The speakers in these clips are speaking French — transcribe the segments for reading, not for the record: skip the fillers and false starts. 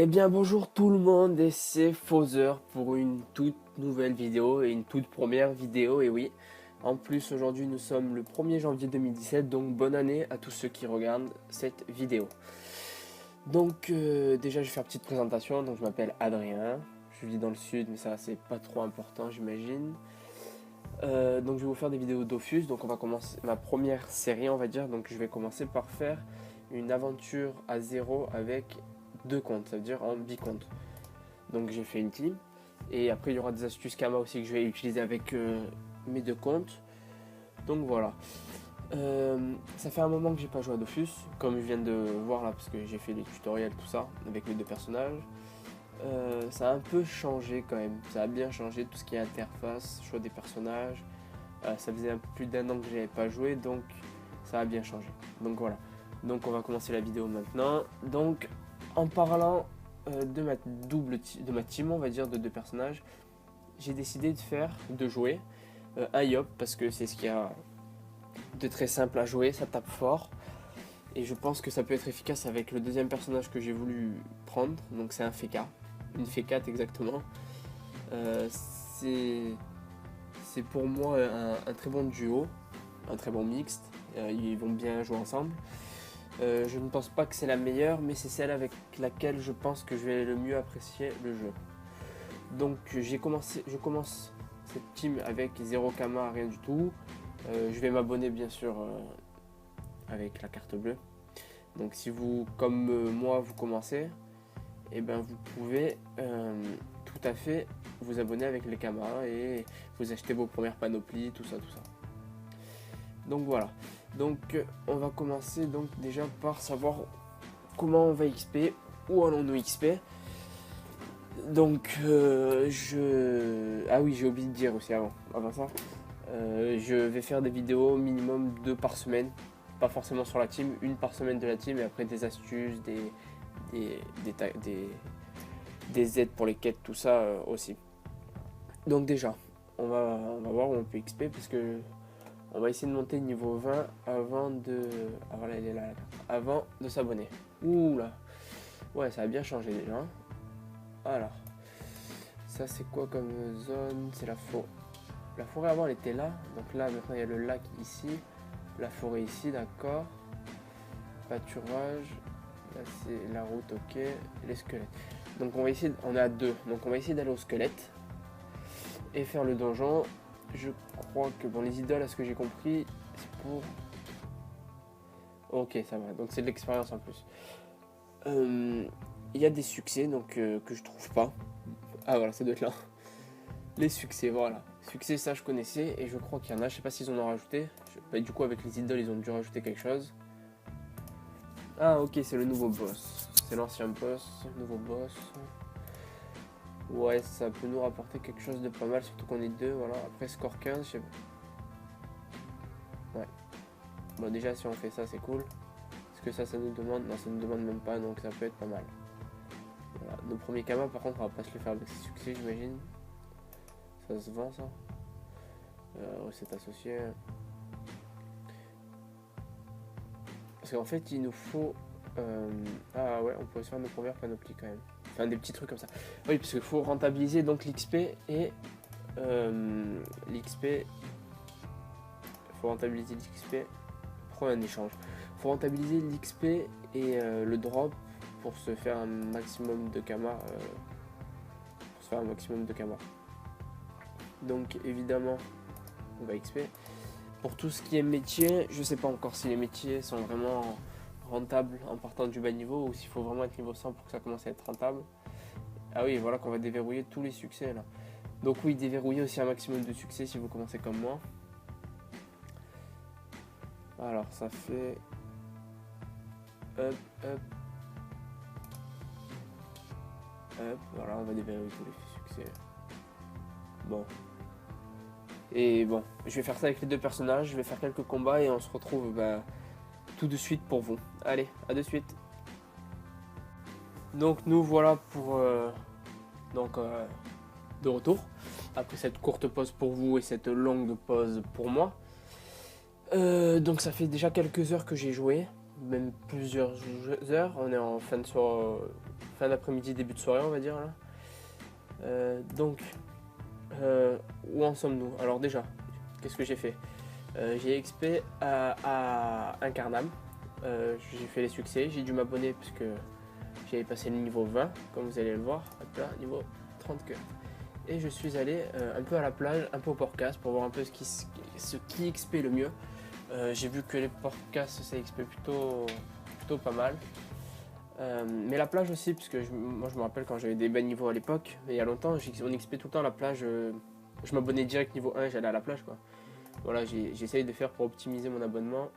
Eh bien bonjour tout le monde et c'est Fauzer pour une toute nouvelle vidéo et une toute première vidéo et oui. En plus aujourd'hui nous sommes le 1er janvier 2017 donc bonne année à tous ceux qui regardent cette vidéo. Donc déjà je vais faire une petite présentation, donc je m'appelle Adrien, je vis dans le sud mais ça c'est pas trop important j'imagine. Donc je vais vous faire des vidéos Dofus, donc on va commencer ma première série on va dire, donc je vais commencer par faire une aventure à zéro avec deux comptes, ça veut dire en bicompte. Donc j'ai fait une team et après il y aura des astuces Kama aussi que je vais utiliser avec mes deux comptes. Donc voilà. Ça fait un moment que j'ai pas joué à Dofus, comme je viens de voir là parce que j'ai fait les tutoriels tout ça avec les deux personnages. Ça a un peu changé quand même, ça a bien changé tout ce qui est interface, choix des personnages. Ça faisait un peu plus d'un an que j'avais pas joué donc ça a bien changé. Donc voilà. Donc on va commencer la vidéo maintenant. Donc en parlant de ma team, on va dire, de deux personnages, j'ai décidé de jouer un Yop parce que c'est ce qu'il y a de très simple à jouer, ça tape fort et je pense que ça peut être efficace avec le deuxième personnage que j'ai voulu prendre, donc c'est un Feka, une Feka exactement. C'est pour moi un très bon duo, un très bon mixte, ils vont bien jouer ensemble. Je ne pense pas que c'est la meilleure, mais c'est celle avec laquelle je pense que je vais le mieux apprécier le jeu. Donc je commence cette team avec 0 Kama, rien du tout. Je vais m'abonner bien sûr avec la carte bleue. Donc si vous, comme moi, vous commencez, et ben vous pouvez tout à fait vous abonner avec les Kama et vous acheter vos premières panoplies, tout ça, tout ça. Donc voilà. Donc on va commencer donc déjà par savoir comment on va XP, où allons-nous XP. Donc ah oui, j'ai oublié de dire aussi avant ça, je vais faire des vidéos minimum 2 par semaine, pas forcément sur la team, une par semaine de la team et après des astuces, des aides pour les quêtes, tout ça aussi. Donc déjà, on va voir où on peut XP parce que on va essayer de monter niveau 20 avant de... Ah voilà, elle est là, avant de s'abonner. Ouh là. Ouais, ça a bien changé déjà. Alors. Ça c'est quoi comme zone? C'est la forêt. La forêt avant elle était là. Donc là maintenant il y a le lac ici. La forêt ici, d'accord. Pâturage. Là c'est la route, ok. Les squelettes. Donc on va essayer... On est à 2. Donc on va essayer d'aller au squelette. Et faire le donjon. Je crois que bon, les idoles, à ce que j'ai compris, c'est pour... Ok, ça va. Donc c'est de l'expérience en plus. Il y a des succès donc que je trouve pas. Ah voilà, ça doit être là. Les succès, voilà. Succès, ça je connaissais et je crois qu'il y en a. Je sais pas s'ils en ont rajouté. Bah, du coup, avec les idoles, ils ont dû rajouter quelque chose. Ah ok, c'est le nouveau boss. C'est l'ancien boss, nouveau boss. Ouais, ça peut nous rapporter quelque chose de pas mal, surtout qu'on est deux, voilà. Après, score 15, je sais pas. Ouais. Bon, déjà, si on fait ça, c'est cool. Est-ce que ça nous demande? Non, ça nous demande même pas, donc ça peut être pas mal. Voilà. Nos premiers kamas, par contre, on va pas se les faire avec ces succès, j'imagine. Ça se vend, ça. Recette associée. Parce qu'en fait, il nous faut... Ah ouais, on peut se faire nos premières panoplies, quand même. Enfin, des petits trucs comme ça. Oui, parce qu'il faut rentabiliser donc l'XP et l'XP. Il faut rentabiliser l'XP. Prends un échange. Il faut rentabiliser l'XP et le drop pour se faire un maximum de Kama. Donc évidemment, on va XP. Pour tout ce qui est métier, je sais pas encore si les métiers sont vraiment rentables en partant du bas niveau ou s'il faut vraiment être niveau 100 pour que ça commence à être rentable. Ah oui, voilà qu'on va déverrouiller tous les succès là. Donc oui, déverrouiller aussi un maximum de succès si vous commencez comme moi. Alors ça fait... Hop, hop. Hop, voilà, on va déverrouiller tous les succès. Bon. Et bon, je vais faire ça avec les deux personnages, je vais faire quelques combats et on se retrouve tout de suite pour vous. Allez, à de suite. Donc nous voilà pour... de retour après cette courte pause pour vous et cette longue pause pour moi. Donc ça fait déjà quelques heures que j'ai joué, même plusieurs heures. On est en fin fin d'après-midi, début de soirée, on va dire là. Donc, où en sommes-nous? Alors déjà, qu'est-ce que j'ai fait? J'ai XP à Incarnam. J'ai fait les succès, j'ai dû m'abonner parce que j'avais passé le niveau 20, comme vous allez le voir. Hop là, niveau 34. Et je suis allé un peu à la plage, un peu au Portcast pour voir un peu ce qui XP le mieux. J'ai vu que les Portcasts ça XP plutôt pas mal. Mais la plage aussi, parce que moi je me rappelle quand j'avais des bas niveaux à l'époque, mais il y a longtemps, on XP tout le temps la plage. Je m'abonnais direct niveau 1 et j'allais à la plage quoi. Voilà, j'essaye de faire pour optimiser mon abonnement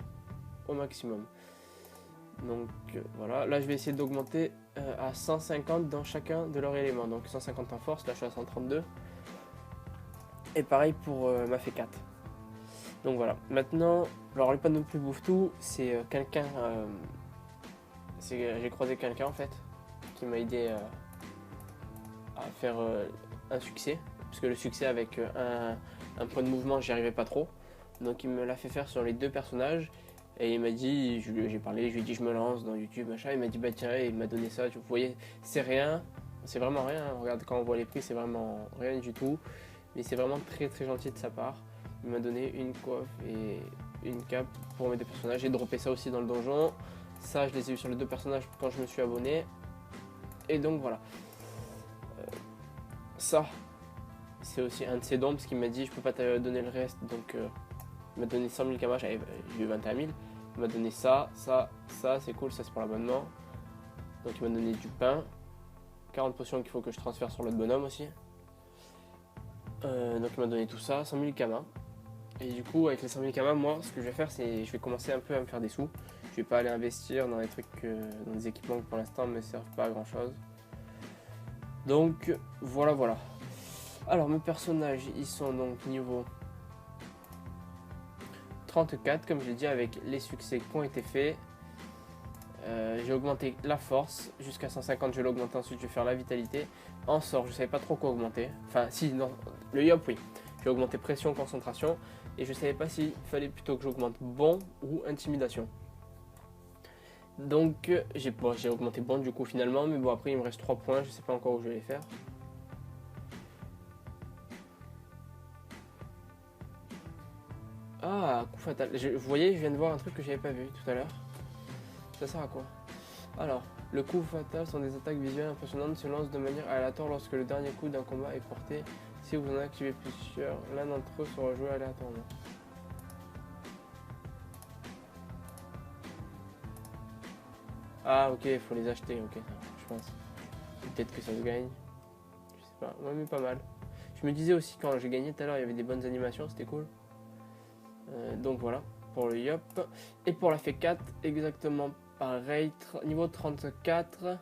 au maximum. Donc voilà, là je vais essayer d'augmenter à 150 dans chacun de leurs éléments. Donc 150 en force, là je suis à 132. Et pareil pour ma F4. Donc voilà, maintenant, alors le pas non plus bouffe tout, c'est quelqu'un, j'ai croisé quelqu'un en fait, qui m'a aidé à faire un succès. Parce que le succès avec un point de mouvement, j'y arrivais pas trop. Donc il me l'a fait faire sur les deux personnages. Et il m'a dit, j'ai parlé, je lui ai dit je me lance dans YouTube, machin. Il m'a dit bah tiens, il m'a donné ça. Vous voyez, c'est rien, c'est vraiment rien. Regarde, quand on voit les prix, c'est vraiment rien du tout. Mais c'est vraiment très très gentil de sa part. Il m'a donné une coiffe et une cape pour mes deux personnages. J'ai droppé ça aussi dans le donjon. Ça, je les ai eu sur les deux personnages quand je me suis abonné. Et donc voilà. Ça, c'est aussi un de ses dons parce qu'il m'a dit je peux pas te donner le reste. Donc il m'a donné 100 000 kamas, j'ai eu 21 000. Il m'a donné ça, c'est cool, ça c'est pour l'abonnement. Donc il m'a donné du pain, 40 potions qu'il faut que je transfère sur l'autre bonhomme aussi. Donc il m'a donné tout ça, 100 000 kamas. Et du coup avec les 100 000 kamas, moi ce que je vais faire c'est je vais commencer un peu à me faire des sous. Je vais pas aller investir dans des trucs, dans des équipements qui pour l'instant ne me servent pas à grand chose. Donc voilà. Alors mes personnages ils sont donc niveau 34 comme j'ai dit avec les succès qui ont été faits. J'ai augmenté la force jusqu'à 150, je vais l'augmenter ensuite, je vais faire la vitalité. En sort, je savais pas trop quoi augmenter. Enfin si, non, le yop oui. J'ai augmenté pression, concentration et je savais pas s'il fallait plutôt que j'augmente bon ou intimidation. Donc j'ai augmenté bon du coup finalement, mais bon après il me reste 3 points, je sais pas encore où je vais les faire. Ah, coup fatal. Vous voyez, je viens de voir un truc que j'avais pas vu tout à l'heure. Ça sert à quoi? Alors, le coup fatal sont des attaques visuelles impressionnantes, se lancent de manière aléatoire lorsque le dernier coup d'un combat est porté. Si vous en activez plusieurs, l'un d'entre eux sera joué aléatoirement. Ah ok, il faut les acheter, ok, je pense. Peut-être que ça se gagne. Je sais pas, ouais mais pas mal. Je me disais aussi quand j'ai gagné tout à l'heure, il y avait des bonnes animations, c'était cool. Donc voilà, pour le Yop. Et pour la F4, exactement pareil, niveau 34.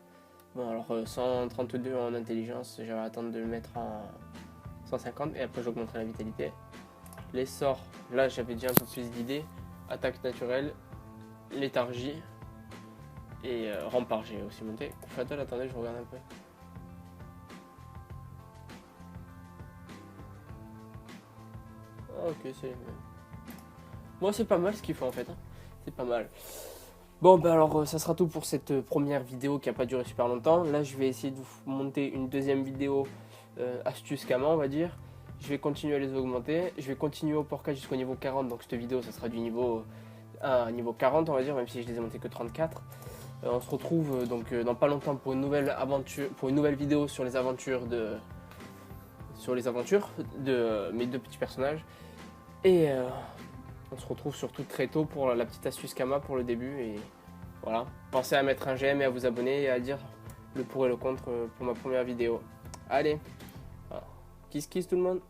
Bon alors 132 en intelligence, j'avais attendre de le mettre en 150 et après j'augmenterai la vitalité. Les sorts, là j'avais déjà un peu plus d'idées. Attaque naturelle, léthargie et rempart j'ai aussi monté. Coup fatal, attendez je regarde un peu. Ah, ok c'est les mêmes. Bon c'est pas mal ce qu'il faut en fait, hein. C'est pas mal. Bon bah alors ça sera tout pour cette première vidéo qui n'a pas duré super longtemps. Là je vais essayer de vous monter une deuxième vidéo astuce Kama on va dire. Je vais continuer à les augmenter. Je vais continuer au portage jusqu'au niveau 40. Donc cette vidéo ça sera du niveau 40 on va dire, même si je les ai montés que 34. On se retrouve donc dans pas longtemps pour une nouvelle aventure, pour une nouvelle vidéo sur les aventures de mes deux petits personnages. Et on se retrouve surtout très tôt pour la petite astuce Kama pour le début. Et voilà, pensez à mettre un j'aime et à vous abonner et à dire le pour et le contre pour ma première vidéo. Allez, voilà. Kiss kiss tout le monde.